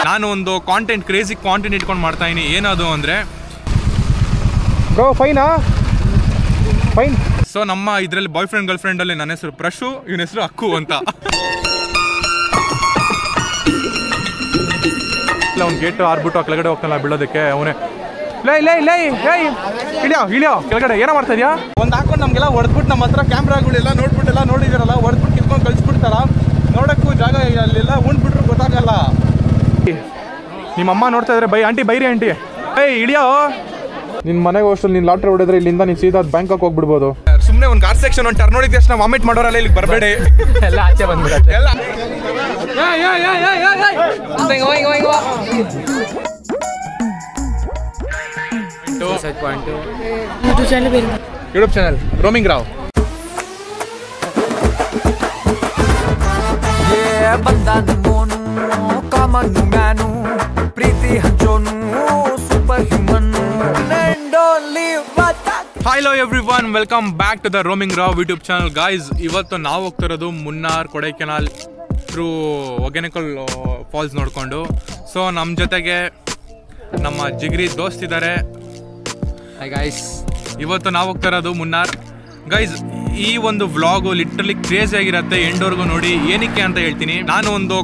ನಾನು ಒಂದು crazy content ಇಟ್ಕೊಂಡು ಮಾಡ್ತಾ ಇದೀನಿ. ಏನದು ಅಂದರೆ ಬ್ರೋ ಫೈನಾ ಫೈನ್. ಸೊ ನಮ್ಮ ಇದರಲ್ಲಿ ಬಾಯ್ ಫ್ರೆಂಡ್ ಗರ್ಲ್ ಫ್ರೆಂಡ್ ಅಲ್ಲಿ ನನ್ನ ಹೆಸರು ಪ್ರಶು, ಇವನ ಹೆಸರು ಅಕ್ಕು ಅಂತ. ಇಲ್ಲ ಅವ್ನು ಗೇಟ್ ಆರ್ಬಿಟ್ಟು ಆ ಕೆಳಗಡೆ ಹೋಗ್ತಾನಲ್ಲ ಬೀಳೋದಕ್ಕೆ, ಅವನೇ ಲೈ ಲೈ ಲೈ ಲೈ ಇಳಿಯೋ ಕೆಳಗಡೆ ಏನೋ ಮಾಡ್ತಾ ಇದೆಯಾ. ಒಂದು ಹಾಕೊಂಡು ನಮಗೆಲ್ಲ ಹೊಡೆದ್ಬಿಟ್ಟು ನಮ್ಮ ಹತ್ರ ಕ್ಯಾಮ್ರಾಗಳೆಲ್ಲ ನೋಡ್ಬಿಟ್ಟೆಲ್ಲ ನೋಡಿದಾರಲ್ಲ, ಹೊಡೆದ್ಬಿಟ್ಟು ಕಿತ್ಕೊಂಡು ಕಳಿಸ್ಬಿಡ್ತಾರ. ನೋಡೋಕ್ಕೂ ಜಾಗ ಅಲ್ಲೆಲ್ಲ ಉಂಡ್ಬಿಟ್ರು ಗೊತ್ತಾಗಲ್ಲ. ನಿಮ್ಮಮ್ಮ ನೋಡ್ತಾ ಇದ್ರೆ ಆಂಟಿ ಬೈರಿ ಆಂಟಿ ಇಳಿಯೋ. ನಿನ್ನ ಮನೆಗೆ ಹೋಸ್ಟೆಲ್ ನೀನು ಲಾಟ್ರಿ ಹೊಡೆದ್ರೆ ಇಲ್ಲಿಂದ ನೀನು ಸೀದಾ ಬ್ಯಾಂಕಾಕ್ ಹೋಗ್ಬಿಡ್ಬೋದು. ಸುಮ್ಮನೆ ಒಂದು ಕಾರ್ ಸೆಕ್ಷನ್ ಒಂದು ಟರ್ನ್ ನೋಡಿದ ತಕ್ಷಣ ವಾಮಿಟ್ ಮಾಡೋರಲ್ಲ, ಇಲ್ಲಿಗೆ ಬರಬೇಡಿ, ಎಲ್ಲ ಆಚೆ ಬಂದ್ಬಿಡುತ್ತೆ ಎಲ್ಲ. YouTube channel roaming Rao. Hello everyone, welcome back to the roaming Rao YouTube channel. Guys, ಇವತ್ತು ನಾವು ಹೋಗ್ತಿರೋದು ಮುನ್ನಾರ್ ಕೊಡೈಕೆನಾಲ್ ಥ್ರೂ ಹೊಗೆನಕಲ್ ಫಾಲ್ಸ್ ನೋಡಿಕೊಂಡು. ಸೊ ನಮ್ಮ ಜೊತೆಗೆ ನಮ್ಮ ಜಿಗ್ರಿ ದೋಸ್ತ್ ಇದ್ದಾರೆ. ಗೈಸ್, ಇವತ್ತು ನಾವು ಹೋಗ್ತಿರೋದು ಮುನ್ನಾರ್. ಗೈಸ್, ಈ ಒಂದು ವ್ಲಾಗು ಲಿಟ್ರಲಿ ಕ್ರೇಜಿ ಆಗಿರುತ್ತೆ, ಎಂಡ್ವರೆಗೂ ನೋಡಿ. ಏನಕ್ಕೆ ಅಂತ ಹೇಳ್ತೀನಿ. ನಾನು ಒಂದು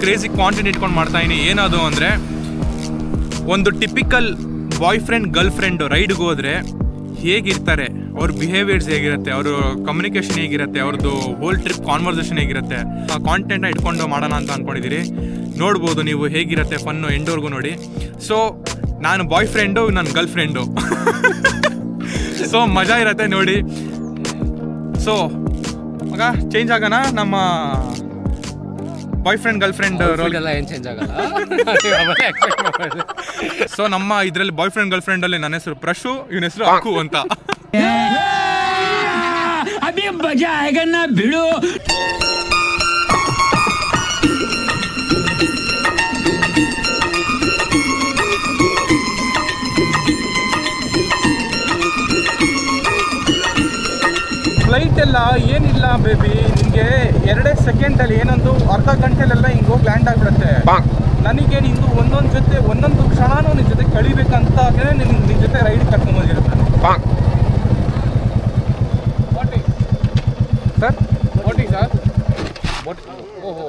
ಕ್ರೇಜಿ ಕಾಂಟೆಂಟ್ ಇಟ್ಕೊಂಡು ಮಾಡ್ತಾ ಇದೀನಿ. ಏನದು ಅಂದರೆ, ಒಂದು ಟಿಪಿಕಲ್ ಬಾಯ್ ಫ್ರೆಂಡ್ ಗರ್ಲ್ ಫ್ರೆಂಡು ರೈಡ್ಗೆ ಹೋದರೆ ಹೇಗಿರ್ತಾರೆ, ಅವ್ರ ಬಿಹೇವಿಯರ್ಸ್ ಹೇಗಿರುತ್ತೆ, ಅವ್ರ ಕಮ್ಯುನಿಕೇಷನ್ ಹೇಗಿರುತ್ತೆ, ಅವ್ರದ್ದು ಹೋಲ್ ಟ್ರಿಪ್ ಕಾನ್ವರ್ಸೇಷನ್ ಹೇಗಿರುತ್ತೆ, ಆ ಕಾಂಟೆಂಟ್ನ ಇಟ್ಕೊಂಡು ಮಾಡೋಣ ಅಂತ ಅಂದ್ಕೊಂಡಿದ್ದೀರಿ. ನೋಡ್ಬೋದು ನೀವು ಹೇಗಿರುತ್ತೆ ಫನ್ನು, ಎಂಡ್ವರೆಗೂ ನೋಡಿ. ಸೊ ನಾನು ಬಾಯ್ ಫ್ರೆಂಡು, ನನ್ನ ಗರ್ಲ್ ಫ್ರೆಂಡು. ಸೊ ಮಜಾ ಇರುತ್ತೆ ನೋಡಿ. ಸೊ ಮಗ ಚೇಂಜ್ ಆಗೋಣ, ನಮ್ಮ ಬಾಯ್ ಫ್ರೆಂಡ್ ಗರ್ಲ್ ಫ್ರೆಂಡ್ ರೋಲ್ ಎಲ್ಲ ಏನು ಚೇಂಜ್ ಆಗಲ್ಲ. ಸೊ ನಮ್ಮ ಇದರಲ್ಲಿ ಬಾಯ್ ಫ್ರೆಂಡ್ ಗರ್ಲ್ ಫ್ರೆಂಡ್ ಅಲ್ಲಿ ನನ್ನ ಹೆಸರು ಪ್ರಶು, ಇವನ ಹೆಸರು ಅಕ್ಕು ಅಂತ. ಬಿಡು. ಫ್ಲೈಟ್ ಎಲ್ಲ ಏನಿಲ್ಲ ಬೇಬಿ, ನಿಮಗೆ 2 ಸೆಕೆಂಡಲ್ಲಿ ಏನೊಂದು ಅರ್ಧ ಗಂಟೆಲೆಲ್ಲ ಹಿಂಗೆ ಹೋಗಿ ಲ್ಯಾಂಡ್ ಆಗಿಬಿಡುತ್ತೆ. ನನಗೆ ನಿಂದು ಒಂದೊಂದು ಕ್ಷಣನೂ ನಿನ್ನ ಜೊತೆ ಕಳಿಬೇಕಂತ ನಿನ್ನ ಜೊತೆ ರೈಡ್ ಕರ್ಕೊಂಡ್ಬಂದಿರುತ್ತೆ. ಸರ್ ಬೋಟಿ ಸರ್, ಓಹೋ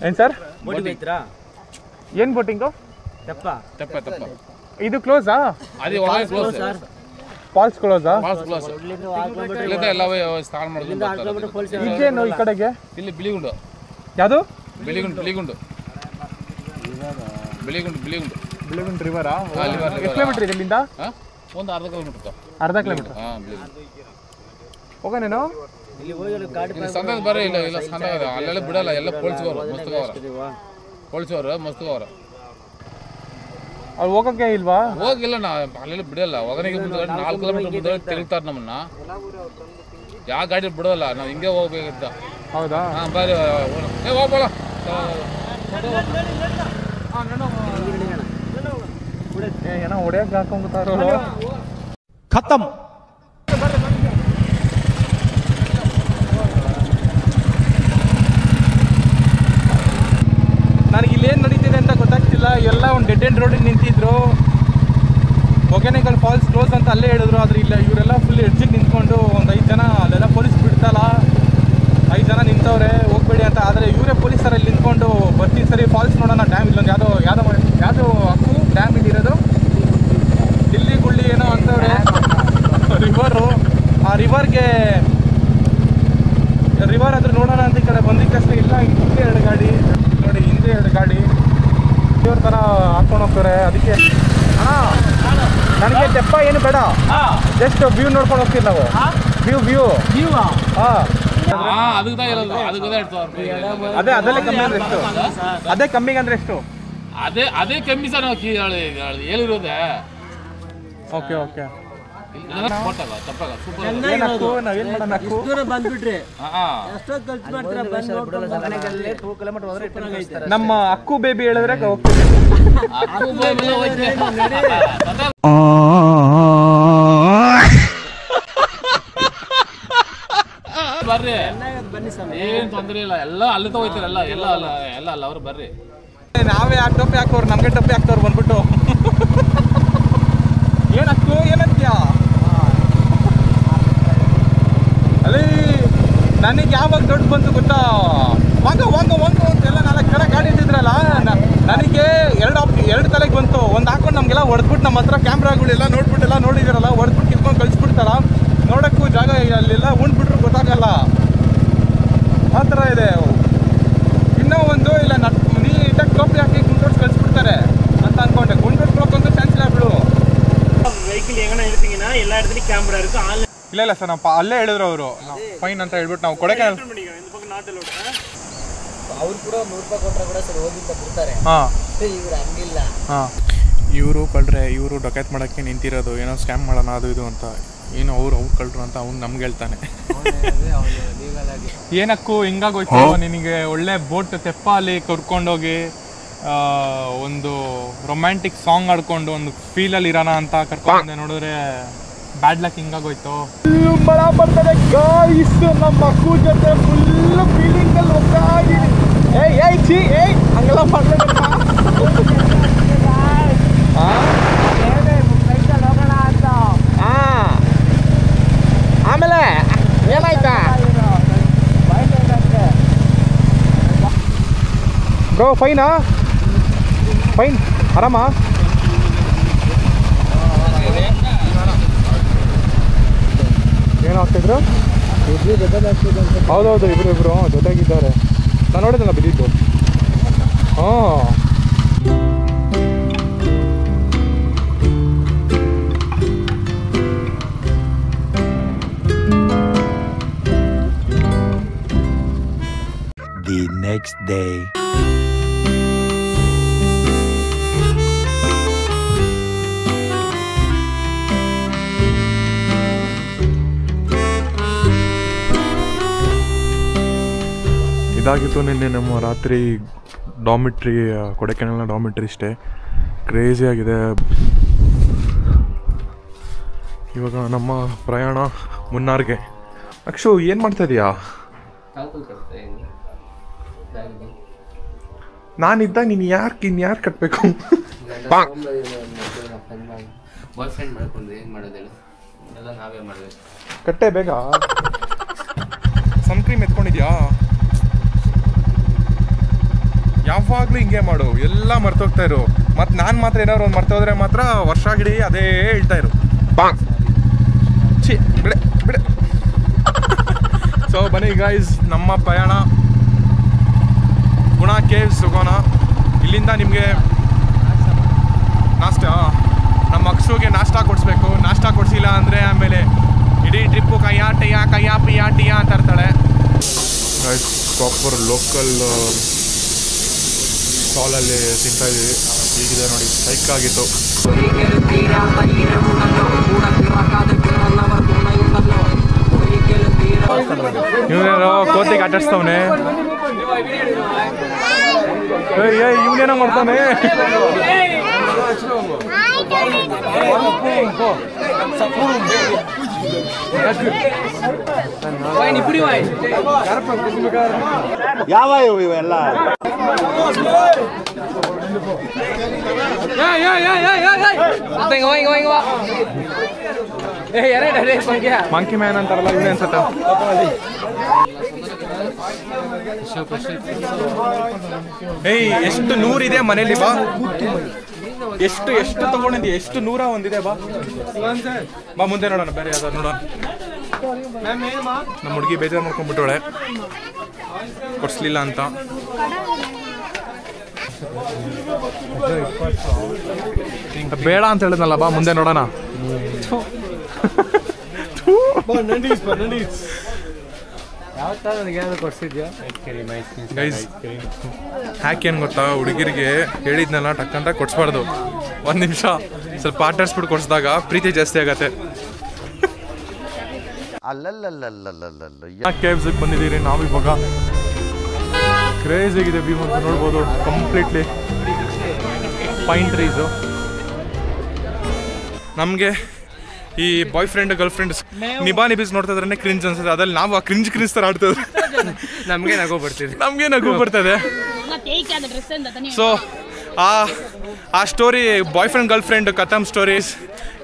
ಏನು ಸರ್, ಏನು ಬೋಟಿಂಗು? ತೆಪ್ಪ ಇದು ಕ್ಲೋಸಾ? ಫಾಲ್ಸ್ ಕ್ಲೋಸಾ? ಈಗೇನು ಈ ಕಡೆಗೆ? ಇಲ್ಲಿ ಬಿಳಿಗುಂಡು. ಯಾವುದು? ಬಿಳಿಗುಂಡು ರಿವರಾ? ಎಷ್ಟು ಕಿಲೋಮೀಟರ್ ಇದೆ ಇಲ್ಲಿಂದ? ಒಂದು ಅರ್ಧ ಕಿಲೋಮೀಟರ್. ಅರ್ಧ ಕಿಲೋಮೀಟರ್ ಹೋಗೋನೇನು? ಸಂದ ಬರೀ ಇಲ್ಲ ಸಂದ ಅಲ್ಲೆಲ್ಲ ಬಿಡಲ್ಲ, ಎಲ್ಲ ಪೋಲ್ಸ್ಗೋರು ಮಸ್ತುಗವ್ರ. ಅವ್ರು ಹೋಗಕ್ಕೆ ಇಲ್ವಾ? ಹೋಗಿಲ್ಲ, ನಾ ಅಲ್ಲೆಲ್ಲ ಬಿಡಲ್ಲ. ಒಗನಿಗೆ ಮುಂದೆ 4 ಕಿಲೋಮೀಟರ್ ಮುಂದೆ ತಿರುಗ್ತಾರೆ ನಮ್ಮನ್ನ. ಯಾವ ಗಾಡಿ ಬಿಡೋಲ್ಲ, ನಾವು ಹಿಂಗೆ ಹೋಗ್ಬೇಕಿದ್ದ. ಹೌದಾ? ಹಾಂ ಬರ್ರಿ ಹೋಗ್ಬೋಳ. ಏನೋ ಹೊಡೆಯಕ್ಕೆ ಹಾಕೊಂಡ್ಬಿಟ್ಟಾರೋ. ಖತಮ್. ನನಗೆ ಇಲ್ಲೇನು ನಡೀತಿದೆ ಅಂತ ಗೊತ್ತಾಗ್ತಿಲ್ಲ. ಎಲ್ಲ ಒಂದು ಡೆಡ್ ಎಂಡ್ ರೋಡಿಗೆ ನಿಂತಿದ್ರು. ಹೊಗೆನಕಲ್ ಫಾಲ್ಸ್ ಕ್ಲೋಸ್ ಅಂತ ಅಲ್ಲೇ ಹೇಳಿದ್ರು, ಆದರೆ ಇಲ್ಲ, ಇವರೆಲ್ಲ ಫುಲ್ ಎಡ್ಜಿಗೆ ನಿಂತ್ಕೊಂಡು ಒಂದು 5 ಜನ ಅಲ್ಲೆಲ್ಲ ಪೊಲೀಸ್ ಬಿಡ್ತಲ್ಲ, 5 ಜನ ನಿಂತವ್ರೆ ಹೋಗ್ಬೇಡಿ ಅಂತ. ಆದರೆ ಇವರೇ ಪೊಲೀಸರಲ್ಲಿ ನಿಂತ್ಕೊಂಡು ಬರ್ತೀನಿ ಸರಿ ಫಾಲ್ಸ್ ನೋಡೋಣ, ಡ್ಯಾಮ್ ಇಲ್ಲೊಂದು ಯಾವುದೋ ಅಕ್ಕು ಡ್ಯಾಮ್ ಇಲ್ಲಿರೋದು, ದಿಲ್ಲಿ ಗುಳ್ಳಿ ಏನೋ ಅಂತವ್ರೆ ರಿವರು. ಆ ರಿವರ್ ಆದ್ರೆ ನೋಡೋಣ ಅಂತ ಈ ಕಡೆ ಬಂದಿದ್ದ ತಕ್ಷಣ ಇಲ್ಲ, ಹಿಂದೆ 2 ಗಾಡಿ ನೋಡಿ, ಹಿಂದೆ 2 ಗಾಡಿ ಇವ್ರ ಥರ ಹಾಕೊಂಡು ಹೋಗ್ತಾರೆ. ಅದಕ್ಕೆ ನನಗೆ ತೆಪ್ಪ ಏನು ಬೇಡ, ಜಸ್ಟ್ ವ್ಯೂ ನೋಡ್ಕೊಂಡು ಹೋಗ್ತೀವಿ ನಾವು. ವ್ಯೂ ಅದೆಲ್ಲ ಕಮ್ಮಿ ಅಂದ್ರೆ ಎಷ್ಟು? ಅದೇ ಕಮ್ಮಿಗೆ ಅಂದ್ರೆ ಎಷ್ಟು? ಅದೇ ಕಮ್ಮಿ ಸರ್, ನಾವು ಹೇಳಿರೋದೆ. Okay ತಪ್ಪಾಗ super. ಏನಕ್ಕು ನಾವೇನ್ ಮಾಡೋಣ ಅಕ್ಕು? ಬಂದ್ಬಿಟ್ರಿ ಹಾ ನಮ್ಮ ಅಕ್ಕು ಬೇಬಿ ಹೇಳಿದ್ರೆ ಹೋಗ್ತೀವಿ. ಬರ್ರಿ ಏನ್ ತೊಂದ್ರೆ ಇಲ್ಲ, ಎಲ್ಲ ಅಲ್ಲಿ ಹೋಗ್ತಾರೆ, ಎಲ್ಲ ಅಲ್ಲ ಅವ್ರು ಬರ್ರಿ. ನಾವೇ ಯಾಕೆ ಟೊಪ್ಪಿ ಹಾಕೋರು, ನಮ್ಗೆ ಟೊಪ್ಪಿ ಹಾಕ್ತವ್ರು ಬಂದ್ಬಿಟ್ಟು. ಏನಕ್ಕು ಏನಂತ್ಯಾ ಅಲ್ಲಿ ನನಗೆ ಯಾವಾಗ ದೊಡ್ಡ ಬಂತು ಗೊತ್ತಾ? ವಾಂಗ ವಾಂಗ ವಾಂಗ ಅಂತೆಲ್ಲ 4 ಕಡೆ ಗಾಡಿ ಇಟ್ಟಿದ್ರಲ್ಲ, ನನಗೆ ಎರಡು ತಲೆಗೆ ಬಂತು. ಒಂದು ಹಾಕೊಂಡು ನಮಗೆಲ್ಲ ಹೊಡೆದ್ಬಿಟ್ಟು ನಮ್ಮ ಹತ್ರ ಕ್ಯಾಮ್ರಾಗಳೆಲ್ಲ ನೋಡ್ಬಿಟ್ಟೆಲ್ಲ ನೋಡಿದಿರಲ್ಲ, ಹೊಡೆದ್ಬಿಟ್ಟು ಕಿತ್ಕೊಂಡು ಕಳಿಸ್ಬಿಡ್ತಾರ. ನೋಡೋಕ್ಕೂ ಜಾಗ ಅಲ್ಲೆಲ್ಲ ಉಂಡ್ಬಿಟ್ರು ಗೊತ್ತಾಗಲ್ಲ, ಆ ಥರ ಇದೆ. ಇನ್ನೂ ಒಂದು ಇಲ್ಲ ನೀಟಾಗಿ ಟೋಪಿ ಹಾಕಿ ಗುಂಡೋಡ್ಸ್ ಕಳಿಸ್ಬಿಡ್ತಾರೆ ಅಂತ ಅನ್ಕೊಂಡೆ. ಗುಂಡೋಡ್ಸ್ಬೇಕಂತೂ ಚಾನ್ಸ್ ಇಲ್ಲ ಬಿಡು. ವೆಹಿಕಲ್ ಹೆಂಗನ ಹೇಳ್ತೀங்கன்னா எல்லா இடத்துலயும் கேமரா இருக்கு. ಇಲ್ಲ ಸರ್, ನಾವು ಅಲ್ಲೇ ಹೇಳಿದ್ರು ಅವರು ಫೈನ್ ಅಂತ ಹೇಳ್ಬಿಟ್ಟು ನಾವು ಕೊಡಕ್ಕೆ ಅವ್ರು ಕೂಡ 100 ರೂಪಾಯಿ ಕೊಟ್ಟರೆ ಕೂಡ ಸರ್ ಹೋಗಿಂತ ಬಿಡ್ತಾರೆ. ಇವ್ರು ಹಂಗಿಲ್ಲ. ಇವರು ಕಳ್ರೆ, ಇವರು ಡೊಕೇಟ್ ಮಾಡೋಕ್ಕೆ ನಿಂತಿರೋದು, ಏನೋ ಸ್ಕ್ಯಾಮ್ ಮಾಡೋಣ ಅದು ಇದು ಅಂತ. ಏನೋ ಅವ್ರು ಕಳ್ರು ಅಂತ ಅವ್ನು ನಮ್ಗೆ ಹೇಳ್ತಾನೆ. ಏನಕ್ಕೂ ಹಿಂಗಾಗೋಯ್ತು ನಿನಗೆ? ಒಳ್ಳೆ ಬೋಟ್ ತೆಪ್ಪ ಅಲ್ಲಿ ಕರ್ಕೊಂಡೋಗಿ ಒಂದು ರೊಮ್ಯಾಂಟಿಕ್ ಸಾಂಗ್ ಆಡ್ಕೊಂಡು ಒಂದು ಫೀಲಲ್ಲಿ ಇರೋಣ ಅಂತ ಕರ್ಕೊಂಡೆ, ನೋಡಿದ್ರೆ ಬ್ಯಾಡ್ ಲಕ್ ಹಿಂಗಾಗೋಯ್ತು. ಮರ ಬರ್ತದೆ ಗಾಯ್ಸ್, ನಮ್ಮ ಅಕ್ಕೂ ಜೊತೆ ಫುಲ್ ಫೀಲಿಂಗ್ ಅಲ್ಲಿ ಹೋಗ್ತಾ ಇದ್ದೀನಿ. ಹಂಗೆಲ್ಲ ಮಾಡ್ತಾರೆ. ಆಮೇಲೆ ಏನಾಯ್ತಾ ಬ್ರೋ? ಫೈನಾ? ಫೈನ್ ಆರಾಮ? ಏನು ಆಗ್ತಿದ್ರು? ಹೌದೌದು, ಇಬ್ರು ಜೊತೆಗಿದ್ದಾರೆ. ನಾನು ನೋಡಿದ್ನಲ್ಲ ಬಿದ್ದಿದ್ದು. The next day. ಇದಾಗಿತ್ತು ನಿನ್ನೆ ನಮ್ಮ ರಾತ್ರಿ ಡಾಮಿಟ್ರಿ, ಕೊಡೈಕೆನಾಲ್ನ ಡಾಮಿಟ್ರಿ ಸ್ಟೇ. ಕ್ರೇಜಿ ಆಗಿದೆ. ಇವಾಗ ನಮ್ಮ ಪ್ರಯಾಣ ಮುನ್ನಾರ್ಗೆ. ಅಕ್ಷು ಏನು ಮಾಡ್ತಾ ಇದೀಯಾ? ನಾನಿದ್ದಾಗ ನೀನು ಇನ್ಯಾರು ಕಟ್ಟಬೇಕು? ಕಟ್ಟೆ ಬೇಗ. ಸನ್ಕ್ರೀಮ್ ಎತ್ಕೊಂಡಿದ್ಯಾ? ಯಾವಾಗಲೂ ಹಿಂಗೆ ಮಾಡು, ಎಲ್ಲ ಮರ್ತೋಗ್ತಾ ಇರು. ಮತ್ತು ನಾನು ಮಾತ್ರ ಏನಾದ್ರು ಒಂದು ಮರ್ತೋದ್ರೆ ಮಾತ್ರ ವರ್ಷಾಗಿಡೀ ಅದೇ ಹೇಳ್ತಾ ಇರು. ಬಿಡೆ ಬಿಡೆ. ಸೊ ಬನ್ನಿ ಗೈಸ್, ನಮ್ಮ ಪ್ರಯಾಣ ಗುಣ ಕೇವ್ಸ್ ಹೋಗೋಣ. ಇಲ್ಲಿಂದ ನಿಮಗೆ ನಾಷ್ಟಾ, ನಮ್ಮ ಅಕ್ಷುಗೆ ನಾಷ್ಟಾ ಕೊಡಿಸ್ಬೇಕು. ನಾಷ್ಟಾ ಕೊಡಿಸಿಲ್ಲ ಅಂದರೆ ಆಮೇಲೆ ಇಡೀ ಟ್ರಿಪ್ಪು ಕಯ್ಯಾ ಟಿಯಾ ಅಂತ ಇರ್ತಾಳೆ. ಗೈಸ್ ಪ್ರಾಪರ್ ಲೋಕಲ್ ಸ್ಟಾಲಲ್ಲಿ ತಿಂತಾ ಇದ್ದೀವಿ. ಹೀಗಿದೆ ನೋಡಿ, ಸೈಕ್ ಆಗಿತ್ತು. ಇವನೇನೋ ಕೋತಿಗೆ ಆಟಾಡ್ಸ್ತವನೆ. ಇವನೇನೋ ಮಾಡ್ತಾನೆ. ಯಾವ ಇವೆಲ್ಲ ಮಂಕಿ ಮ್ಯಾನ್ ಅಂತಾರಲ್ಲ, ಇವನೇ ಅನ್ಸತ್ತ. ಎಷ್ಟು ನೂರಿದೆ ಮನೇಲಿ? ಬಾ, ಎಷ್ಟು ತಗೊಂಡಿದ್ಯಾ? ಎಷ್ಟು 101 ಬಾ ಬಾ ಮುಂದೆ ನೋಡೋಣ. ಬೇರೆ ಯಾವ್ದಾದ್ರು ನೋಡೋಣ. ನಮ್ಮ ಹುಡುಗಿ ಬೇಜಾರು ಮಾಡ್ಕೊಂಡ್ಬಿಟ್ಟೋಳೆ, ಕೊಡ್ಸ್ಲಿಲ್ಲ ಅಂತ. ಬೇಡ ಅಂತ ಹೇಳಿದ್ನಲ್ಲ, ಬಾ ಮುಂದೆ ನೋಡೋಣ. ಗೈಸ್ ಹ್ಯಾಕ್ ಏನು ಗೊತ್ತಾ, ಹುಡುಗಿರಿಗೆ ಹೇಳಿದ್ನಲ್ಲ ಟಕ್ಕಂತ ಕೊಡ್ಸ್ಬಾರ್ದು. 1 ನಿಮಿಷ ಸ್ವಲ್ಪ ಆಟಾಡ್ಸ್ಬಿಟ್ಟು ಕೊಡ್ಸಿದಾಗ ಪ್ರೀತಿ ಜಾಸ್ತಿ ಆಗತ್ತೆ. ಕೇವ್ಸ್ಗೆ ಬಂದಿದ್ದೀರಿ ನಾವು ಇವಾಗ. ಕ್ರೇಜ್ ಆಗಿದೆ ವ್ಯೂ ಅಂತ ನೋಡ್ಬೋದು. Completely pine trees. ನಮಗೆ ಈ ಬಾಯ್ ಫ್ರೆಂಡ್ ಗರ್ಲ್ ಫ್ರೆಂಡ್ ನಿಭಾನಿಬಿಸ್ ನೋಡ್ತಾ ಇದ್ರೆ ಕ್ರಿಂಜ್ ಅನ್ಸುತ್ತೆ. ಅದ್ರಲ್ಲಿ ನಾವು ಆ ಕ್ರಿಂಜ್ ಥರ ಆಡ್ತದೆ. ನಮಗೆ ನಗು ಬರ್ತದೆ. ಸೊ ಆ ಸ್ಟೋರಿ ಬಾಯ್ ಫ್ರೆಂಡ್ ಗರ್ಲ್ ಫ್ರೆಂಡ್ ಕಥಮ್ ಸ್ಟೋರೀಸ್,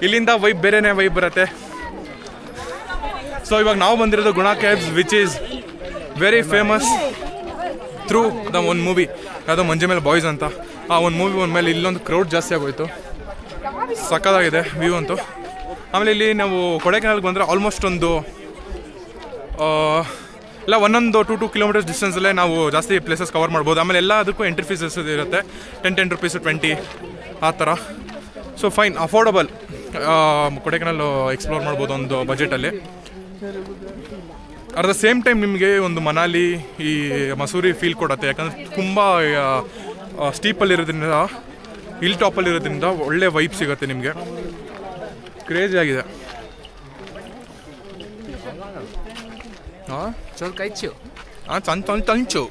ಇಲ್ಲಿಂದ ವೈಬ್ ಬೇರೆನೇ ವೈಬ್ ಬರುತ್ತೆ. ಸೊ ಇವಾಗ ನಾವು ಬಂದಿರೋದು ಗುಣಾ caves, which is very famous through the ಒಂದು ಮೂವಿ, ಯಾವುದೋ ಮಂಜು ಮೇಲೆ ಬಾಯ್ಸ್ ಅಂತ. ಆ ಒಂದು ಮೂವಿ ಮೇಲೆ ಇಲ್ಲೊಂದು ಕ್ರೌಡ್ ಜಾಸ್ತಿ ಆಗೋಯ್ತು. ಸಕ್ಕತ್ತಾಗಿದೆ ವ್ಯೂ ಅಂತೂ. ಆಮೇಲೆ ಇಲ್ಲಿ ನಾವು ಕೊಡೈಕೆನಾಲ್ಗೆ ಬಂದರೆ ಆಲ್ಮೋಸ್ಟ್ ಒಂದು ಎಲ್ಲ 1-2 ಕಿಲೋಮೀಟರ್ಸ್ ಡಿಸ್ಟೆನ್ಸಲ್ಲೇ ನಾವು ಜಾಸ್ತಿ ಪ್ಲೇಸಸ್ ಕವರ್ ಮಾಡ್ಬೋದು. ಆಮೇಲೆ ಎಲ್ಲ ಅದಕ್ಕೂ ಎಂಟ್ರಿ ಫೀಸಸ್ ಇರುತ್ತೆ, 10 ರೂಪೀಸ್ 20 ಆ ಥರ. So fine, affordable. Kodaikanal explore ಮಾಡ್ಬೋದು ಒಂದು ಬಜೆಟಲ್ಲಿ. ಅಟ್ ದ ಸೇಮ್ ಟೈಮ್ ನಿಮಗೆ ಒಂದು ಮನಾಲಿ, ಈ ಮಸೂರಿ ಫೀಲ್ ಕೊಡುತ್ತೆ. ಯಾಕಂದರೆ ತುಂಬ ಸ್ಟೀಪಲ್ಲಿರೋದ್ರಿಂದ, ಹಿಲ್ ಟಾಪಲ್ಲಿರೋದ್ರಿಂದ ಒಳ್ಳೆ ವೈಬ್ ಸಿಗುತ್ತೆ ನಿಮಗೆ. ಕ್ರೇಜಿ ಆಗಿದೆ. ತಂಚು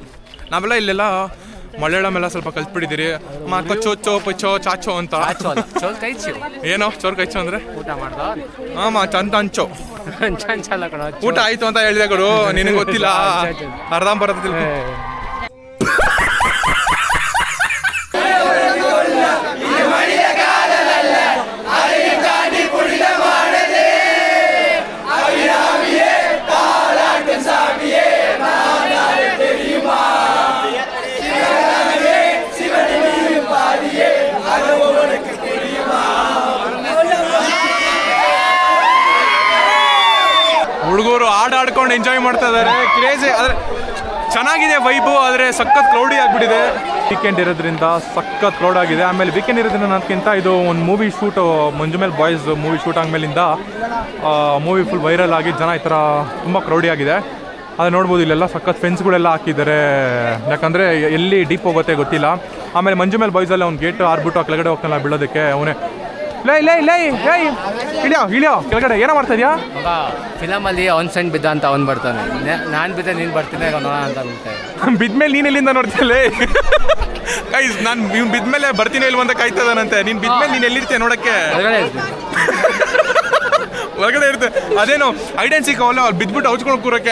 ನಾವೆಲ್ಲ ಇಲ್ಲೆಲ್ಲ ಮಲಯಾಳಂ ಎಲ್ಲ ಸ್ವಲ್ಪ ಕಲ್ತ್ಬಿಟ್ಟಿದ್ದೀರಿ. ಕೊಚ್ಚೋ ಪಚ್ಚೋ ಚಾಚೋ ಅಂತ. ಏನೋ ಚೋರ್ ಕೈಚೋ ಅಂದರೆ ಹಾಂ ತಂಚೋ. ಊಟ ಆಯಿತು ಅಂತ ಹೇಳಿದೆ ಕೊಡು, ನಿನಗೆ ಗೊತ್ತಿಲ್ಲ. ಅರ್ಧಂಬರ್ಧ ಹುಡುಗರು ಆಡ್ಕೊಂಡು ಎಂಜಾಯ್ ಮಾಡ್ತಾ ಇದ್ದಾರೆ. ಕ್ರೇಜಿ, ಆದರೆ ಚೆನ್ನಾಗಿದೆ ವೈಬು. ಆದರೆ ಸಖತ್ ಕ್ರೌಡಿ ಆಗಿಬಿಟ್ಟಿದೆ. ವೀಕೆಂಡ್ ಇರೋದ್ರಿಂದ ಸಖತ್ ಕ್ರೌಡ್ ಆಗಿದೆ. ಆಮೇಲೆ ವೀಕೆಂಡ್ ಇರೋದ್ರಿಂದ ನನಗಿಂತ ಇದು ಒಂದು movie shoot, Manjummel Boys movie shoot ಆದಮೇಲಿಂದ ಮೂವಿ ಫುಲ್ ವೈರಲ್ ಆಗಿ ಜನ ಈ ಥರ ತುಂಬ ಕ್ರೌಡಿ ಆಗಿದೆ. ಅದು ನೋಡ್ಬೋದು. ಇಲ್ಲೆಲ್ಲ ಸಖತ್ ಫೆನ್ಸ್ಗಳೆಲ್ಲ ಹಾಕಿದ್ದಾರೆ, ಯಾಕಂದರೆ ಎಲ್ಲಿ ಡೀಪ್ ಹೋಗುತ್ತೆ ಗೊತ್ತಿಲ್ಲ. ಆಮೇಲೆ ಮಂಜು ಮೇಲೆ ಬಾಯ್ಸಲ್ಲಿ ಅವ್ನು ಗೇಟ್ ಆರ್ಬಿಟ್ಟು ಆ ಕೆಳಗಡೆ ಹೋಗ್ತಾನಲ್ಲ ಬೀಳೋದಕ್ಕೆ, ಅವನೇ ಇಳಿಯೋ ಕೆಳಗಡೆ ಏನೋ ಮಾಡ್ತಾ ಇದೆಯಾ? ಫಿಲಮಲ್ಲಿ ಅವ್ನು ಸೆಂಡ್ ಬಿದ್ದ ಅಂತ ಅವ್ನು ಬರ್ತಾನೆ, ನಾನು ಬಿದ್ದೆ ನೀನು ಬರ್ತೀನಿ ನೋಡೋಣ ಅಂತ ಅಂತಾರೆ. ಬಿದ್ಮೇಲೆ ನೀನು ಎಲ್ಲಿಂದ ನೋಡ್ತಿಯಲ್ಲೇ? ಗೈಸ್, ನಾನು ನೀವು ಬಿದ್ಮೇಲೆ ಬರ್ತೀನಿ ಇಲ್ವ ಅಂತ ಕಾಯ್ತದಾನಂತೆ. ನೀನು ಬಿದ್ಮೇಲೆ ನೀನು ಎಲ್ಲಿರ್ತೀಯ ನೋಡೋಕ್ಕೆ? ಹೊರಗಡೆ ಇರುತ್ತೆ. ಅದೇನು ಐಡೆನ್ಸಿ ಕಾವಲ್ಲ, ಅವ್ರು ಬಿದ್ಬಿಟ್ಟು ಔಚ್ಕೊಂಡು ಕೂರಕ್ಕೆ.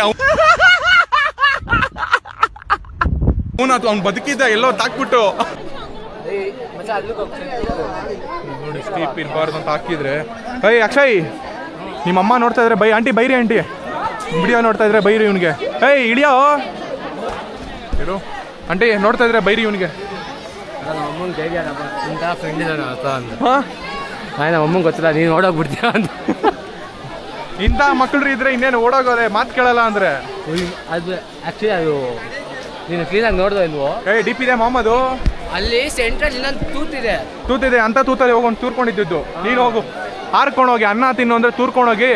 ಅವ್ನು ಬದುಕಿದ್ದ ಎಲ್ಲೋ ತಾಕ್ಬಿಟ್ಟು ನೋಡಿ ಸ್ಟೀಪ್ ಇರಬಾರ್ದು ಅಂತ ಹಾಕಿದ್ರೆ. ಅಕ್ಷಯ್, ನಿಮ್ಮಮ್ಮ ನೋಡ್ತಾ ಇದ್ರೆ by aunty, Bairi aunty, video ನೋಡ್ತಾ ಇದ್ರೆ ಬೈರಿ ಇವನಿಗೆ. ಇಳಿಯೋ ಇರು ಆಂಟಿ, ನೋಡ್ತಾ ಇದ್ರೆ ಬೈರಿ ಇವನಿಗೆ. ನಮ್ಮಮ್ಮಂಗೆ ಧೈರ್ಯ ಇಂಥ ಫ್ರೆಂಡ್ ಇದ್ದಾನೆ ಅಂತ ಅಂತ. ನಮ್ಮಮ್ಮಂಗೆ ಗೊತ್ತಿಲ್ಲ, ನೀನು ಓಡೋಗ್ಬಿಡ್ತೀಯ ಅಂತ. ಇಂಥ ಮಕ್ಕಳು ಇದ್ರೆ ಇನ್ನೇನು ಓಡೋಗೋದೆ, ಮಾತು ಕೇಳಲ್ಲ ಅಂದರೆ. ಅದು ಆ್ಯಕ್ಚುಲಿ ಅದು ನೀನು ಕ್ಲೀನಾಗಿ ನೋಡ್ದೋ ಇಲ್ವೋ? ಡೀಪ್ ಇದೆ ಮಾಮದು. ಅಲ್ಲಿ ಸೆಂಟ್ರಲ್ಲಿ ಇನ್ನೊಂದು ತೂತಿದೆ ಅಂತ ತೂತಲ್ಲಿ ಹೋಗೊಂಡು ತೂರ್ಕೊಂಡಿದ್ದು. ನೀನು ಹೋಗು, ಹಾರ್ಕೊಂಡೋಗಿ ಅನ್ನ ತಿನ್ನು ಅಂದರೆ ತೂರ್ಕೊಂಡೋಗಿ.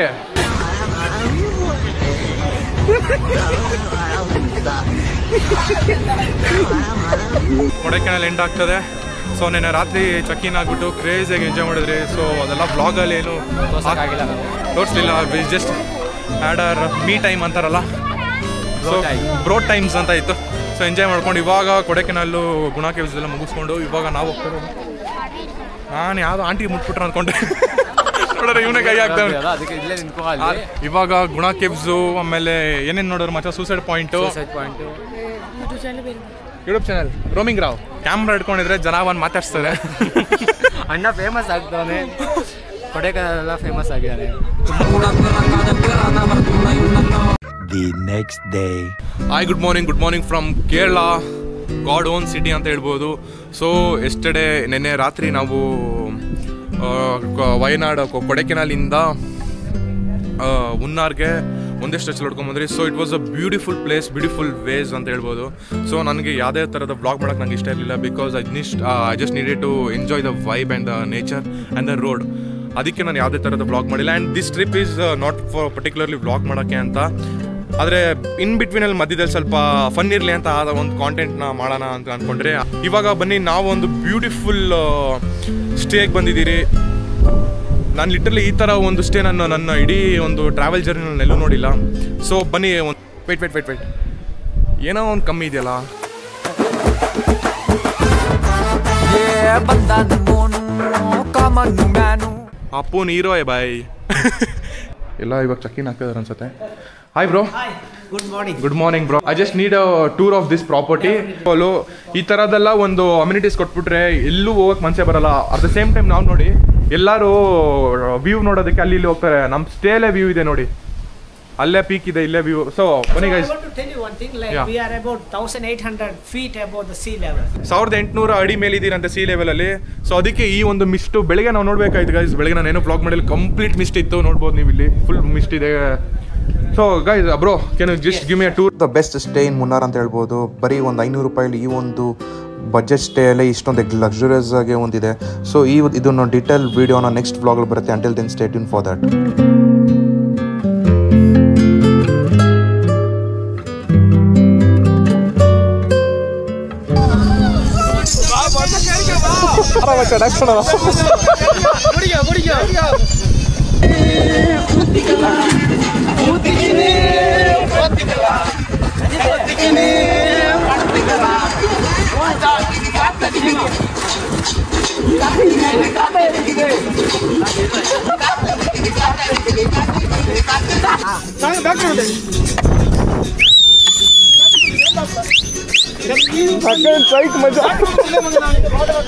ಕೊಡೈಕೆನಾಲ್ ಎಂಡ್ ಆಗ್ತದೆ. ಸೊ ನೆನ್ನೆ ರಾತ್ರಿ ಚೆಕ್-ಇನ್ ಆಗಿಬಿಟ್ಟು ಕ್ರೇಜಿಯಾಗಿ ಎಂಜಾಯ್ ಮಾಡಿದ್ರಿ. ಸೊ ಅದೆಲ್ಲ ವ್ಲಾಗಲ್ಲಿ ಏನು ತೋರಿಸ್ಲಿಲ್ಲ. We just had our me time ಅಂತಾರಲ್ಲ, ಸೊ ಬ್ರೋ ಟೈಮ್ಸ್ ಅಂತ ಇತ್ತು. ಸೊ ಎಂಜಾಯ್ ಮಾಡ್ಕೊಂಡು ಇವಾಗ ಕೊಡೈಕೆನಾಲು ಗುಣಾ ಕೇವ್ಸ್ ಎಲ್ಲ ಮುಗಿಸ್ಕೊಂಡು ಇವಾಗ ನಾವು ಹೋಗ್ತಾರೆ. ನಾನು ಯಾವುದೋ ಆಂಟಿ ಮುಟ್ಬಿಟ್ರೆ ಅಂದ್ಕೊಂಡೆ, ನೋಡ್ರೆ ಇವನೇ ಕೈ ಆಗ್ತವೆ. ಇವಾಗ ಗುಣಾ ಕೇವ್ಸು, ಆಮೇಲೆ ಏನೇನು ನೋಡೋರು ಮಚ್ಚ, suicide point, YouTube channel roaming Rao. Camera ಇಟ್ಕೊಂಡಿದ್ರೆ ಜನ ಒಂದು ಮಾತಾಡ್ಸ್ತಾರೆ. ಅಣ್ಣ ಫೇಮಸ್ ಆಗ್ತಾನೆ, ಕೊಡೈಕೆನಾಲ್ ಫೇಮಸ್ ಆಗಿದ್ದಾನೆ. The next day. Hi, good morning from Kerala, God own city ಅಂತ ಹೇಳ್ಬೋದು. ಸೊ ಎಸ್ಟರ್ಡೇ ನೆನ್ನೆ ರಾತ್ರಿ ನಾವು ವಯನಾಡ್ ಕೊಡೈಕೆನಾಲಿಂದ ಮುನ್ನಾರ್ಗೆ ಒಂದೇ ಸ್ಟ್ರೆಚ್ ಹೊಡ್ಕೊಂಬಂದ್ರಿ. So it was a beautiful place, beautiful ways ಅಂತ ಹೇಳ್ಬೋದು. ಸೊ ನನಗೆ ಯಾವುದೇ ಥರದ ಬ್ಲಾಗ್ ಮಾಡೋಕ್ಕೆ ನಂಗೆ ಇಷ್ಟ ಇರಲಿಲ್ಲ, because I just needed to enjoy the vibe and the nature and the road. ಅದಕ್ಕೆ ನಾನು ಯಾವುದೇ ಥರದ ಬ್ಲಾಗ್ ಮಾಡಿಲ್ಲ. And this trip is not for particularly vlog ಮಾಡೋಕ್ಕೆ ಅಂತ, ಆದರೆ ಇನ್ ಬಿಟ್ವೀನಲ್ಲಿ ಮಧ್ಯದಲ್ಲಿ ಸ್ವಲ್ಪ ಫನ್ ಇರಲಿ ಅಂತ ಆದ ಒಂದು ಕಾಂಟೆಂಟ್ನ ಮಾಡೋಣ ಅಂತ ಅಂದ್ಕೊಂಡ್ರೆ. ಇವಾಗ ಬನ್ನಿ, ನಾವು ಒಂದು ಬ್ಯೂಟಿಫುಲ್ ಸ್ಟೇಗೆ ಬಂದಿದ್ದೀರಿ. ನಾನು ಲಿಟ್ರಲಿ ಈ ಥರ ಒಂದು ಸ್ಟೇ ನನ್ನ ಇಡೀ ಒಂದು ಟ್ರಾವೆಲ್ ಜರ್ನಿ ನಾನು ಎಲ್ಲೂ ನೋಡಿಲ್ಲ. ಸೊ ಬನ್ನಿ ಒಂದು ವೆಯ್ಟ್ ಏನೋ ಒಂದು ಕಮ್ಮಿ ಇದೆಯಲ್ಲ. ಅಪ್ಪು ಹೀರೋ ಬಾಯ್ ಎಲ್ಲ ಇವಾಗ ಚೆಕ್-ಇನ್ ಆಗ್ತಿದಾರೆ ಅನ್ಸುತ್ತೆ. Hi bro. Good morning bro. I just need a tour of this property. ಈ ಥರದೆಲ್ಲ ಒಂದು ಅಮ್ಯುನಿಟೀಸ್ ಕೊಟ್ಬಿಟ್ರೆ ಎಲ್ಲೂ ಹೋಗಕ್ಕೆ ಮನಸ್ಸೇ ಬರಲ್ಲ. ಅಟ್ ದ ಸೇಮ್ ಟೈಮ್ ನಾವು ನೋಡಿ ಎಲ್ಲರೂ ವ್ಯೂ ನೋಡೋದಕ್ಕೆ ಅಲ್ಲಿ ಇಲ್ಲಿ ಹೋಗ್ತಾರೆ. ನಮ್ಮ ಸ್ಟೇಲೇ ವ್ಯೂ ಇದೆ ನೋಡಿ, ಅಲ್ಲೇ ಪೀಕ್ ಇದೆ, ಇಲ್ಲೇ ವ್ಯೂ. ಸೊ ಬನ್ನಿ ಗೈಸ್. 1800 ಅಡಿ ಮೇಲಿದ್ದೀರಂತೆ ಸಿ ಲೆವೆಲಲ್ಲಿ. ಸೊ ಅದಕ್ಕೆ ಈ ಒಂದು ಮಿಸ್ಟು ಬೆಳಗ್ಗೆ ನಾವು ನೋಡ್ಬೇಕಾಯ್ತು ಗೈಸ್. ಬೆಳಗ್ಗೆ ನಾನೇನು ವ್ಲಾಗ್ ಮಾಡಿಲ್ಲ, ಕಂಪ್ಲೀಟ್ ಮಿಸ್ಟ್ ಇತ್ತು. ನೋಡ್ಬೋದು ನೀವು ಇಲ್ಲಿ ಫುಲ್ ಮಿಸ್ಟ್ ಇದೆ. So guys bro, can you just give me a tour? The best stay in Munnar ಅಂತ ಹೇಳ್ಬೋದು. ಬರೀ ಒಂದು 500 ರೂಪಾಯಲ್ಲಿ ಈ ಒಂದು ಬಜೆಟ್ ಸ್ಟೇ ಅಲ್ಲೇ ಇಷ್ಟೊಂದು ಲಕ್ಸುರಿಯಸ್ ಆಗಿ ಒಂದಿದೆ. ಸೊ ಇದನ್ನು ಡೀಟೇಲ್ ವಿಡಿಯೋನ ನೆಕ್ಸ್ಟ್ ವ್ಲಾಗಲ್ಲಿ ಬರುತ್ತೆ. Until then stay tuned for that.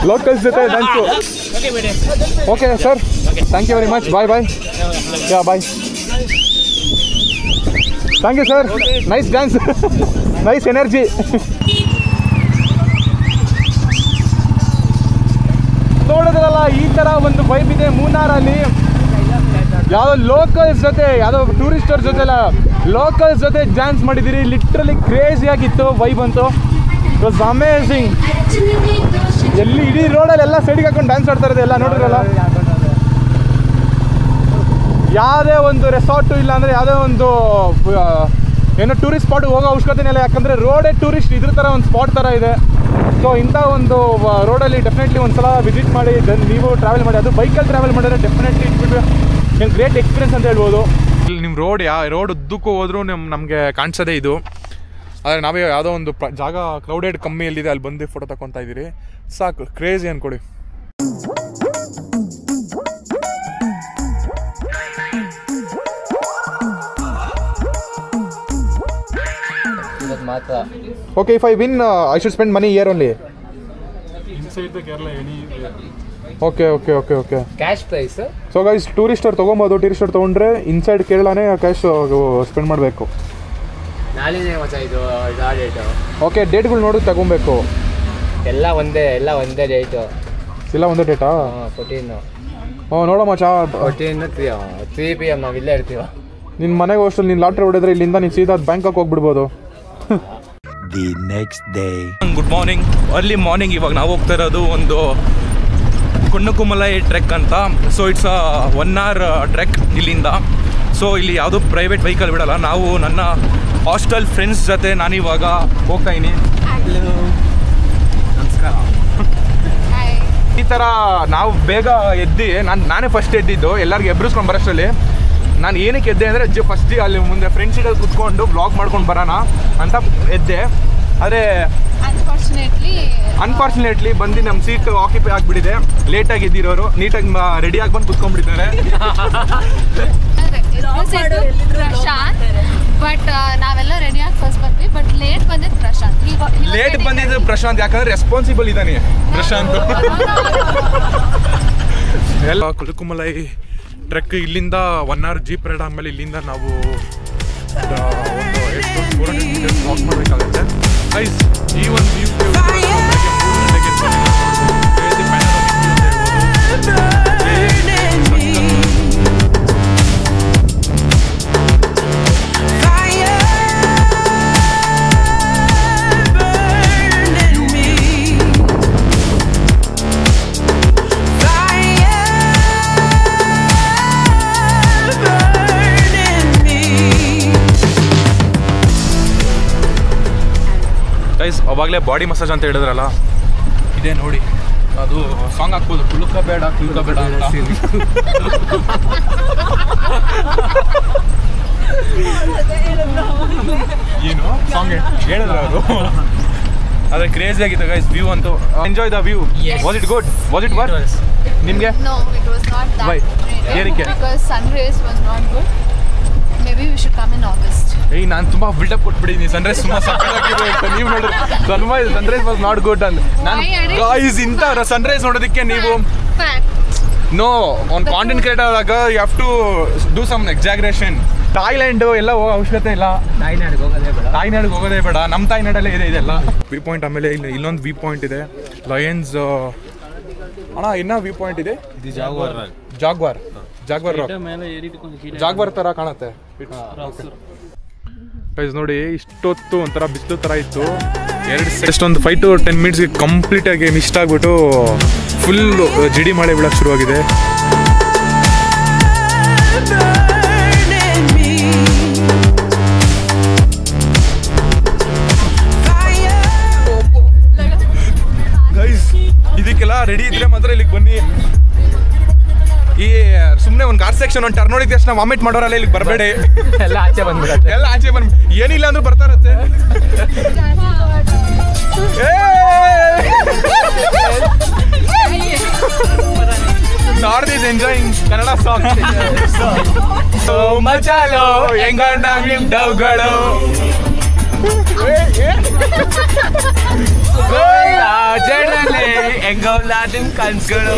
Locals ಜೊತೆ dance. Okay sir, thank you very much. Bye bye. Yeah bye. Thank you sir. Nice dance, nice energy. ನೋಡಿದ್ರಲ್ಲ, ಈ ಥರ ಒಂದು ವೈಬ್ ಇದೆ ಮೂನಾರಲ್ಲಿ. ಯಾವುದೋ ಲೋಕಲ್ಸ್ ಜೊತೆ, ಯಾವುದೋ ಟೂರಿಸ್ಟರ್ ಜೊತೆ ಅಲ್ಲ, ಲೋಕಲ್ಸ್ ಜೊತೆ ಡ್ಯಾನ್ಸ್ ಮಾಡಿದ್ದೀರಿ. ಲಿಟ್ರಲಿ ಕ್ರೇಜಿ ಆಗಿತ್ತು ವೈಬ್ ಅಂತೂ. It was amazing. ಎಲ್ಲಿ ಇಡೀ ರೋಡಲ್ಲಿ ಎಲ್ಲ ಸೈಡಿಗೆ ಹಾಕೊಂಡು ಡ್ಯಾನ್ಸ್ ಆಡ್ತಾ ಇರೋದು ಎಲ್ಲ ನೋಡಿದ್ರಲ್ಲ. ಯಾವುದೇ ಒಂದು ರೆಸಾರ್ಟು ಇಲ್ಲ ಅಂದರೆ ಯಾವುದೇ ಒಂದು ಏನೋ ಟೂರಿಸ್ಟ್ ಸ್ಪಾಟ್ಗೆ ಹೋಗೋ ಅವಶ್ಯಕತೆನೇ ಇಲ್ಲ. ಯಾಕಂದರೆ ರೋಡೇ ಟೂರಿಸ್ಟ್ ಇದ್ರ ಥರ ಒಂದು ಸ್ಪಾಟ್ ಥರ ಇದೆ. ಸೊ ಇಂಥ ಒಂದು ರೋಡಲ್ಲಿ ಡೆಫಿನೆಟ್ಲಿ ಒಂದು ಸಲ ವಿಸಿಟ್ ಮಾಡಿ, ನೀವು ಟ್ರಾವೆಲ್ ಮಾಡಿ. ಅದು ಬೈಕಲ್ಲಿ ಟ್ರಾವೆಲ್ ಮಾಡಿದ್ರೆ ಡೆಫಿನೆಟ್ಲಿ ಇಟ್ಬಿಟ್ಟು ಏನು ಗ್ರೇಟ್ ಎಕ್ಸ್ಪೀರಿಯನ್ಸ್ ಅಂತ ಹೇಳ್ಬೋದು. ಇಲ್ಲಿ ನಿಮ್ಮ ರೋಡ್ ಉದ್ದಕ್ಕೂ ಹೋದ್ರೂ ನಮಗೆ ಕಾಣಿಸೋದೇ ಇದು. ಆದರೆ ನಾವೇ ಯಾವುದೋ ಒಂದು ಜಾಗ ಕ್ರೌಡೆಡ್ ಕಮ್ಮಿಯಲ್ಲಿದೆ, ಅಲ್ಲಿ ಬಂದು ಫೋಟೋ ತಗೊತಾ ಇದ್ದೀರಿ. ಸಾಕು, crazy ಅಂದ್ಕೊಡಿ. Okay, if I win, I should spend money here only. Inside the Kerala, any. Okay. Cash prize. So guys, tourister ತೊಗೊಬೋದು. ಟೂರಿಸ್ಟರ್ ತೊಗೊಂಡ್ರೆ ಇನ್ಸೈಡ್ ಕೇರಳನೇ ಕ್ಯಾಶ್ ಸ್ಪೆಂಡ್ ಮಾಡಬೇಕು. ನಾಳೆನೇ ಮಚ್ಚಾ ಇದು ಡೇಟು. ಓಕೆ, ಡೇಟ್ಗಳು ನೋಡಿ ತಗೊಬೇಕು. ಎಲ್ಲ ಒಂದೇ ಡೇಟು. ಇಲ್ಲ ಒಂದೇ ಡೇಟಾ? 14. ನೋಡಮ್ಮ ಚಾ. 3 PM ನಾವು ಇಲ್ಲೇ ಇರ್ತೀವ. ನಿನ್ನ ಮನೆಗೆ ಹೋಸ್ಟೆಲ್ ನೀನು ಲಾಟ್ರಿ ಹೊಡೆದ್ರೆ ಇಲ್ಲಿಂದ ನೀನು ಸೀದಾ ಬ್ಯಾಂಕಾಕ್ ಹೋಗ್ಬಿಡ್ಬೋದು. The next day. Good morning. Early morning. ಇವಾಗ ನಾವು ಹೋಗ್ತಾ ಇರೋದು ಒಂದು ಕುನ್ನಕುಮಲೈ ಟ್ರೆಕ್ ಅಂತ. ಸೊ ಇಟ್ಸ್ 1 hour ಟ್ರೆಕ್ ಇಲ್ಲಿಂದ. ಸೊ ಇಲ್ಲಿ ಯಾವುದೂ ಪ್ರೈವೇಟ್ ವೆಹಿಕಲ್ ಬಿಡಲ್ಲ. ನಾವು ನನ್ನ ಹಾಸ್ಟೆಲ್ ಫ್ರೆಂಡ್ಸ್ ಜೊತೆ ನಾನಿವಾಗ ಹೋಗ್ತಾ ಇದ್ದೀನಿ. ನಮಸ್ಕಾರ. ಈ ಥರ ನಾವು ಬೇಗ ಎದ್ದು ನಾನೇ ಫಸ್ಟ್ ಎದ್ದಿದ್ದು. ಎಲ್ಲರಿಗೂ ಎಬ್ರಿಸ್ಕೊಂಡು ಬರೋಷ್ಟರಲ್ಲಿ ನಾನು ಏನಕ್ಕೆ ಎದ್ದೆ ಅಂದರೆ ಫಸ್ಟ್ ಅಲ್ಲಿ ಮುಂದೆ ಫ್ರೆಂಡ್ ಸೀಟಲ್ಲಿ ಕುತ್ಕೊಂಡು ಬ್ಲಾಗ್ ಮಾಡ್ಕೊಂಡು ಬರೋಣ ಅಂತ ಎದ್ದೆ. ಆದರೆ ಅನ್ಫಾರ್ಚುನೇಟ್ಲಿ ಬಂದು ನಮ್ಮ ಸೀಟ್ ಆಕ್ಯುಪೈ ಆಗಿಬಿಟ್ಟಿದೆ. ಲೇಟಾಗಿ ಎದ್ದಿರೋರು ನೀಟಾಗಿ ರೆಡಿಯಾಗಿ ಬಂದು ಕುತ್ಕೊಂಡ್ಬಿಟ್ಟಿದ್ದಾರೆ. ಬಟ್ ನಾವೆಲ್ಲ ರೆಡಿಯಾಗಿ ಫಸ್ಟ್ ಬಂದ್ವಿ. ಬಟ್ ಲೇಟ್ ಬಂದಿದ್ದು ಪ್ರಶಾಂತ್. ಯಾಕಂದ್ರೆ ರೆಸ್ಪಾನ್ಸಿಬಲ್ ಇದ್ದಾನೆ ಪ್ರಶಾಂತ್. ಎಲ್ಲ ಕುಲಕುಮಲೈ ಟ್ರೆಕ್ ಇಲ್ಲಿಂದ 1 hour ಜೀಪ್ ರೈಡ್ ಆದಮೇಲೆ ಇಲ್ಲಿಂದ ನಾವು ಒಂದು 400 meters ವಾಕ್ ಮಾಡಬೇಕಾಗುತ್ತೆ. ಗೈಸ್, ಈ ಒಂದು ವ್ಯೂ ಅವಾಗಲೇ ಬಾಡಿ ಮಸಾಜ್ ಅಂತ ಹೇಳಿದ್ರಲ್ಲ, ಇದೇ ನೋಡಿ. ಅದು ಸಾಂಗ್ ಹಾಕ್ಬೋದು, ಕುಲುಕ ಬೇಡ ಅಂತ. ಏನು ಸಾಂಗ್ ಹೇಳಿದ್ರು ಅವರು. ಅದೇ ಕ್ರೇಜಿ ಆಗಿತ್ತು ಗೈಸ್, ವ್ಯೂ ಅಂತೂ. Enjoy the view. Was it good? Was it worth ನಿಮಗೆ? No, it was not that. Why? ಏನಕ್ಕೆ? Because sunrise was not good. Maybe we should come in August. ಏಯ್ ನಾನು ತುಂಬಾ ಬಿಲ್ಡಪ್ ಕೊಟ್ಬಿಟ್ಟಿದ್ದೀನಿ, ಸನ್ರೈಸ್ ತುಂಬಾ ಸಕ್ಕತ್ತಾಗಿದೆ ಅಂತ. ನೀವು ನೋಡಿದ್ರೆ ಸನ್ರೈಸ್ ವಾಸ್ ನಾಟ್ ಗುಡ್ ಅಂತ. ನಾನು ಗೈಸ್ ಇಂಥ ಸನ್ರೈಸ್ ನೋಡೋದಕ್ಕೆ ನೀವು ನೋ ಒಂದು ಕಾಂಟೆಂಟ್ ಕ್ರಿಯೇಟರ್ ಆದಾಗ you have to do some exaggeration. Thailand ಎಲ್ಲ ಹೋಗೋ ಅವಶ್ಯಕತೆ ಇಲ್ಲ, ತಾಯ್ನಾಡಿಗೆ ಹೋಗೋದೇ ಬೇಡ, ನಮ್ಮ ತಾಯ್ನಾಡಲ್ಲೇ ಇದೆ ಇದೆಲ್ಲ ವ್ಯೂ ಪಾಯಿಂಟ್. ಆಮೇಲೆ ಇಲ್ಲೊಂದು ವ್ಯೂ ಪಾಯಿಂಟ್ ಇದೆ, ಲಯನ್ಸ್ ಅಣ್ಣ. ಇನ್ನ ವ್ಯೂ ಪಾಯಿಂಟ್ ಇದೆ, ಜಾಗ್ವಾರ್ ತರ ಕಾಣುತ್ತೆ. ಗೈಸ್ ನೋಡಿ, ಇಷ್ಟೊತ್ತು ಒಂಥರ ಬಿಸಿಲು ಥರ ಇತ್ತು. ಎಷ್ಟೊಂದು 5 to 10 ಮಿನಿಟ್ಸ್ಗೆ ಕಂಪ್ಲೀಟಾಗಿ ಮಿಸ್ಟ್ ಆಗಿಬಿಟ್ಟು ಫುಲ್ ಜಿಡಿ ಮಳೆ ಬೀಳಕ್ಕೆ ಶುರುವಾಗಿದೆ. ಗೈಸ್ ಇದಕ್ಕೆಲ್ಲ ರೆಡಿ ಇದ್ರೆ ಮಾತ್ರ ಇಲ್ಲಿಗೆ ಬನ್ನಿ. ಈ ಸುಮ್ಮನೆ ಒಂದು ಕಾರ್ ಸೆಕ್ಷನ್ ಒಂದು ಟರ್ನ್ ನೋಡಿದ ತಕ್ಷಣ ವಾಮಿಟ್ ಮಾಡೋರಲ್ಲ ಇಲ್ಲಿಗೆ ಬರಬೇಡಿ. ಎಲ್ಲ ಆಚೆ ಬಂದ್ಬಿಡತ್ತೆ, ಏನಿಲ್ಲ ಅಂದ್ರೂ ಬರ್ತಾ ಇರುತ್ತೆ. North is enjoying Kannada song. ಮಚಾಲೋ ಹೆಂಗಣ್ಣ ನಿಮ್ ಡವ್ಗಳು, ಜಡಲೆ ಹೆಂಗೌಲ ನಿಮ್ ಕನ್ಸ್ಗಳು,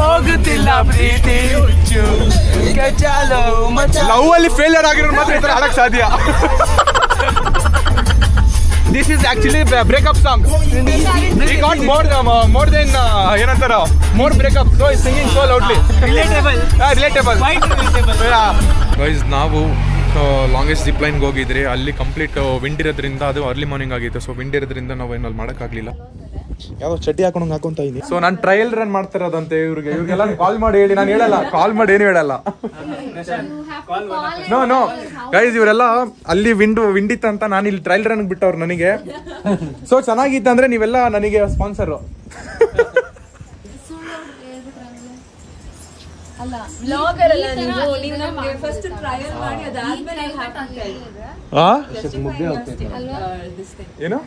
ಹೋಗುತ್ತಿಲ್ಲ ಪ್ರೀತಿ ಹುಚ್ಚು. ಲವ್ ಅಲ್ಲಿ ಫೇಲಿಯರ್ ಆಗಿರೋ ಮಾತ್ರ ಈ ತರ ಹಾಡಕ್ ಸಾಧ್ಯ. This is actually breakup song. We got more than ಏನಂತಾರ more breakup, so is singing so loudly. Relatable. Guys ನಾವು ಲಾಂಗೆಸ್ಟ್ ಜಿಪ್ ಲೈನ್ಗೆ ಹೋಗಿದ್ರಿ. ಅಲ್ಲಿ ಕಂಪ್ಲೀಟ್ ವಿಂಡ್ ಇರೋದ್ರಿಂದ, ಅದು ಅರ್ಲಿ ಮಾರ್ನಿಂಗ್ ಆಗಿತ್ತು, ಸೊ ವಿಂಡ್ ಇರೋದ್ರಿಂದ ನಾವು ಏನಲ್ಲಿ ಮಾಡೋಕ್ಕಾಗಲಿಲ್ಲ. ಯಾವ ಚಡ್ಡಿ ಹಾಕೊಂಡು ಹಾಕೊಂತ ಇದೀನಿ. ಸೊ ನಾನು ಟ್ರಯಲ್ ರನ್ ಮಾಡ್ತಾ ಇರೋದಂತೆ ಇವ್ರಿಗೆಲ್ಲ ಕಾಲ್ ಮಾಡಿ ಹೇಳಿ. ನಾನು ಹೇಳಲ್ಲ, ಕಾಲ್ ಮಾಡಿ ಏನು ಹೇಳಲ್ಲ. ನೋ ಗೈಸ್, ಇವರೆಲ್ಲ ಅಲ್ಲಿ ವಿಂಡ್ ಇತ್ತಂತ ನಾನು ಇಲ್ಲಿ ಟ್ರಯಲ್ ರನ್ ಬಿಟ್ಟವ್ರು ನನಗೆ. ಸೊ ಚೆನ್ನಾಗಿತ್ತು ಅಂದ್ರೆ ನೀವೆಲ್ಲ ನನಗೆ ಸ್ಪಾನ್ಸರ್. ಏನು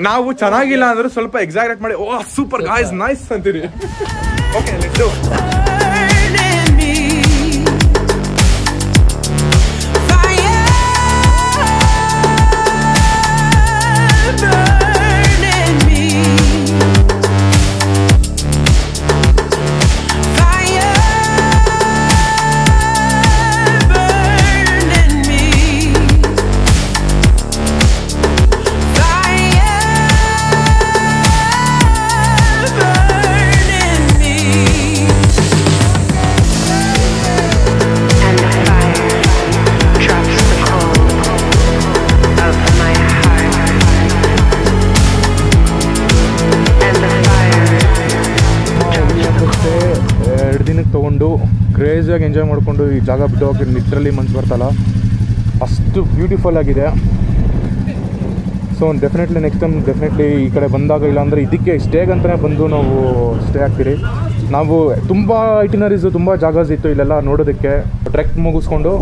ನಾವು ಚೆನ್ನಾಗಿಲ್ಲ ಅಂದ್ರೆ ಸ್ವಲ್ಪ ಎಕ್ಸಾಕ್ಟ್ ಮಾಡಿ ಓ ಸೂಪರ್ ಗಾಯ್ಸ್ ನೈಸ್ ಅಂತೀರಿ. Okay let's do. ತೊಗೊಂಡು ಕ್ರೇಜಿಯಾಗಿ ಎಂಜಾಯ್ ಮಾಡಿಕೊಂಡು ಈ ಜಾಗ ಬಿಟ್ಟು ಹೋಗಿ ಲಿಟ್ರಲಿ ಮನ್ಸು ಬರ್ತಲ್ಲ, ಅಷ್ಟು ಬ್ಯೂಟಿಫುಲ್ ಆಗಿದೆ. So definitely next time definitely ಈ ಕಡೆ ಬಂದಾಗ, ಇಲ್ಲಾಂದರೆ ಇದಕ್ಕೆ ಸ್ಟೇಗಂತಲೇ ಬಂದು ನಾವು ಸ್ಟೇ ಆಗ್ತೀರಿ. ನಾವು ತುಂಬ ಐಟಿನರೀಸು ತುಂಬ ಜಾಗಸ್ ಇತ್ತು ಇಲ್ಲೆಲ್ಲ ನೋಡೋದಕ್ಕೆ. ಟ್ರೆಕ್ ಮುಗಿಸ್ಕೊಂಡು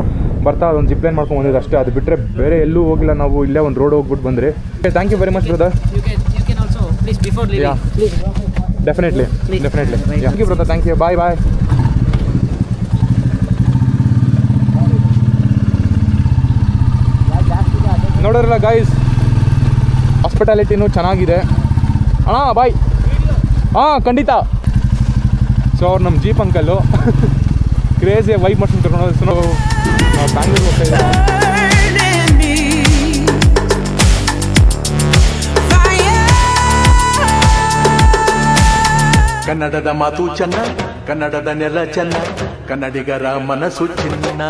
ಬರ್ತಾ ಒಂದು ಜಿಪ್ ಲೈನ್ ಮಾಡ್ಕೊಂಡು ಬಂದಿದ್ದು ಅಷ್ಟೇ, ಅದು ಬಿಟ್ಟರೆ ಬೇರೆ ಎಲ್ಲೂ ಹೋಗಿಲ್ಲ ನಾವು. ಇಲ್ಲೇ ಒಂದು ರೋಡ್ ಹೋಗ್ಬಿಟ್ಟು ಬಂದ್ರಿ. Thank you very much brother. Definitely thank you brother, thank you, bye bye. ನೋಡೋರಲ್ಲ ಗೈಸ್, ಹಾಸ್ಪಿಟಾಲಿಟಿನೂ ಚೆನ್ನಾಗಿದೆ ಅಣ್ಣ. ಬಾಯ್. ಹಾಂ ಖಂಡಿತ. ಸೊ ಅವ್ರು ನಮ್ಮ ಜೀಪ್ ಅಂಕಲ್ಲು ಕ್ರೇಜಿಯಾಗಿ ವೈಬ್ ಮಾಡ್ಕೊಂಡು ಕರ್ಕೊಂಡು ಸೊ ನಾವು ಬ್ಯಾಂಗ್ಳೂರಿಗೆ ಹೋಗ್ತಾ ಇದ್ದೀವಿ. ಕನ್ನಡದ ಮಾತು ಚೆನ್ನ, ಕನ್ನಡದ ನೆಲ ಚೆನ್ನ, ಕನ್ನಡಿಗರ ಮನಸ್ಸು ಚಿನ್ನ.